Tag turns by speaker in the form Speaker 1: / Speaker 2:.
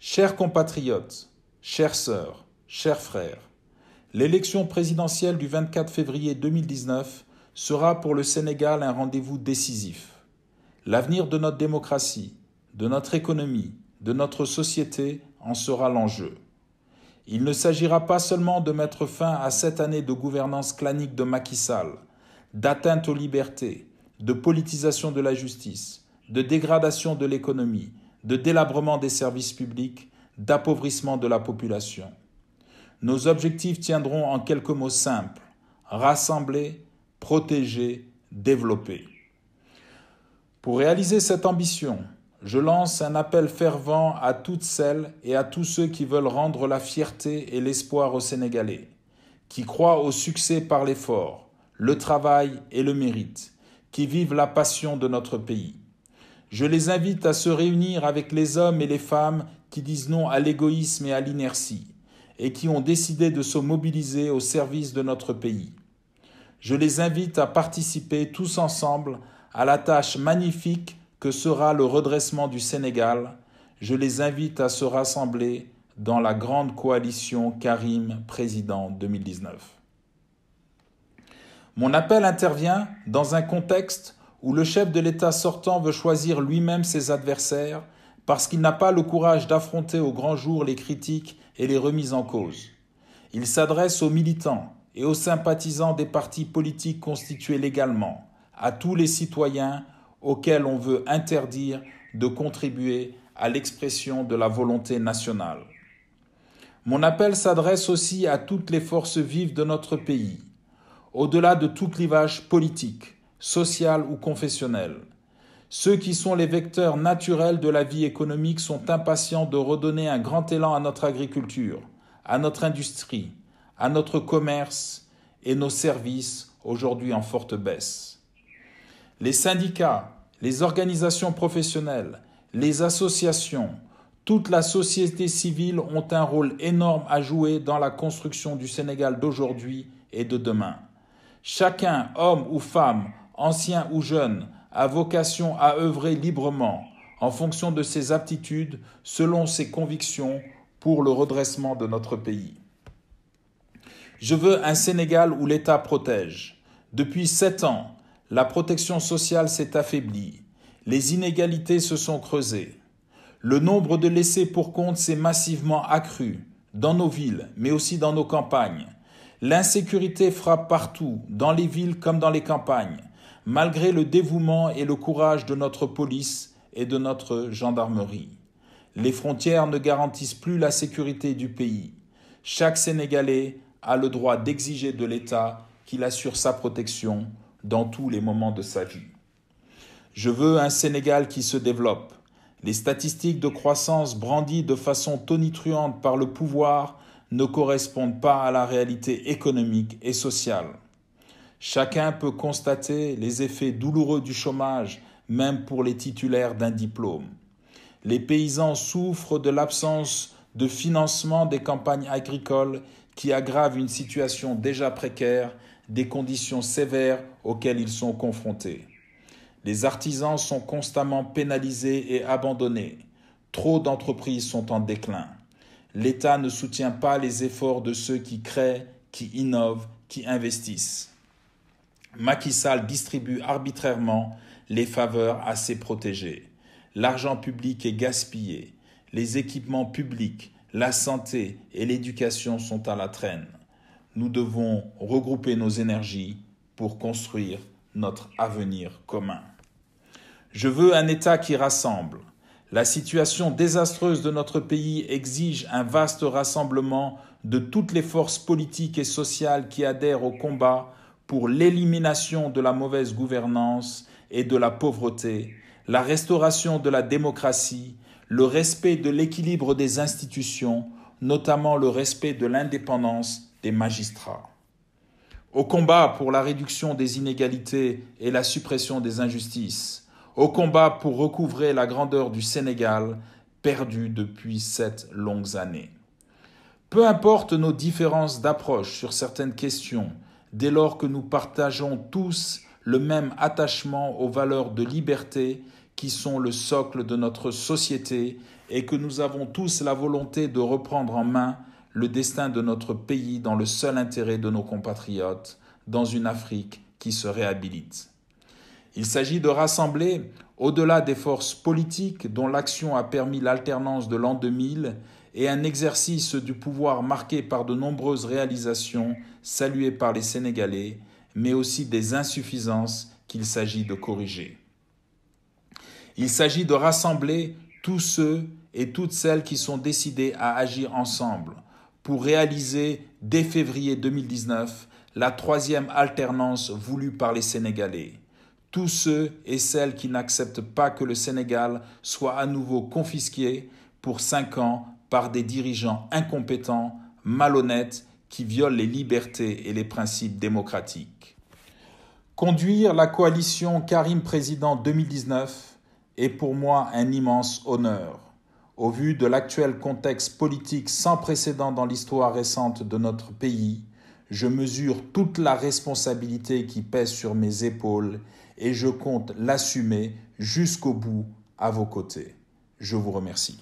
Speaker 1: Chers compatriotes, chères sœurs, chers frères, l'élection présidentielle du 24 février 2019 sera pour le Sénégal un rendez-vous décisif. L'avenir de notre démocratie, de notre économie, de notre société en sera l'enjeu. Il ne s'agira pas seulement de mettre fin à 7 années de gouvernance clanique de Macky Sall, d'atteinte aux libertés, de politisation de la justice, de dégradation de l'économie, de délabrement des services publics, d'appauvrissement de la population. Nos objectifs tiendront en quelques mots simples: rassembler, protéger, développer. Pour réaliser cette ambition, je lance un appel fervent à toutes celles et à tous ceux qui veulent rendre la fierté et l'espoir aux Sénégalais, qui croient au succès par l'effort, le travail et le mérite, qui vivent la passion de notre pays. Je les invite à se réunir avec les hommes et les femmes qui disent non à l'égoïsme et à l'inertie, et qui ont décidé de se mobiliser au service de notre pays. Je les invite à participer tous ensemble à la tâche magnifique que sera le redressement du Sénégal. Je les invite à se rassembler dans la grande coalition Karim Président 2019. Mon appel intervient dans un contexte où le chef de l'État sortant veut choisir lui-même ses adversaires parce qu'il n'a pas le courage d'affronter au grand jour les critiques et les remises en cause. Il s'adresse aux militants et aux sympathisants des partis politiques constitués légalement, à tous les citoyens auxquels on veut interdire de contribuer à l'expression de la volonté nationale. Mon appel s'adresse aussi à toutes les forces vives de notre pays, au-delà de tout clivage politique, social ou confessionnel. Ceux qui sont les vecteurs naturels de la vie économique sont impatients de redonner un grand élan à notre agriculture, à notre industrie, à notre commerce et nos services aujourd'hui en forte baisse. Les syndicats, les organisations professionnelles, les associations, toute la société civile ont un rôle énorme à jouer dans la construction du Sénégal d'aujourd'hui et de demain. Chacun, homme ou femme, ancien ou jeune, a vocation à œuvrer librement, en fonction de ses aptitudes, selon ses convictions, pour le redressement de notre pays. Je veux un Sénégal où l'État protège. Depuis 7 ans, la protection sociale s'est affaiblie. Les inégalités se sont creusées. Le nombre de laissés pour compte s'est massivement accru, dans nos villes, mais aussi dans nos campagnes. L'insécurité frappe partout, dans les villes comme dans les campagnes, malgré le dévouement et le courage de notre police et de notre gendarmerie. Les frontières ne garantissent plus la sécurité du pays. Chaque Sénégalais a le droit d'exiger de l'État qu'il assure sa protection dans tous les moments de sa vie. Je veux un Sénégal qui se développe. Les statistiques de croissance brandies de façon tonitruante par le pouvoir ne correspondent pas à la réalité économique et sociale. Chacun peut constater les effets douloureux du chômage, même pour les titulaires d'un diplôme. Les paysans souffrent de l'absence de financement des campagnes agricoles qui aggravent une situation déjà précaire, des conditions sévères auxquelles ils sont confrontés. Les artisans sont constamment pénalisés et abandonnés. Trop d'entreprises sont en déclin. L'État ne soutient pas les efforts de ceux qui créent, qui innovent, qui investissent. Macky Sall distribue arbitrairement les faveurs à ses protégés. L'argent public est gaspillé. Les équipements publics, la santé et l'éducation sont à la traîne. Nous devons regrouper nos énergies pour construire notre avenir commun. Je veux un État qui rassemble. La situation désastreuse de notre pays exige un vaste rassemblement de toutes les forces politiques et sociales qui adhèrent au combat pour l'élimination de la mauvaise gouvernance et de la pauvreté, la restauration de la démocratie, le respect de l'équilibre des institutions, notamment le respect de l'indépendance des magistrats. Au combat pour la réduction des inégalités et la suppression des injustices, au combat pour recouvrer la grandeur du Sénégal, perdue depuis 7 longues années. Peu importe nos différences d'approche sur certaines questions, dès lors que nous partageons tous le même attachement aux valeurs de liberté qui sont le socle de notre société et que nous avons tous la volonté de reprendre en main le destin de notre pays dans le seul intérêt de nos compatriotes, dans une Afrique qui se réhabilite. Il s'agit de rassembler, au-delà des forces politiques dont l'action a permis l'alternance de l'an 2000 et un exercice du pouvoir marqué par de nombreuses réalisations saluées par les Sénégalais, mais aussi des insuffisances qu'il s'agit de corriger. Il s'agit de rassembler tous ceux et toutes celles qui sont décidés à agir ensemble pour réaliser dès février 2019 la troisième alternance voulue par les Sénégalais. Tous ceux et celles qui n'acceptent pas que le Sénégal soit à nouveau confisqué pour 5 ans par des dirigeants incompétents, malhonnêtes, qui violent les libertés et les principes démocratiques. Conduire la coalition Karim Président 2019 est pour moi un immense honneur. Au vu de l'actuel contexte politique sans précédent dans l'histoire récente de notre pays, je mesure toute la responsabilité qui pèse sur mes épaules et je compte l'assumer jusqu'au bout à vos côtés. Je vous remercie.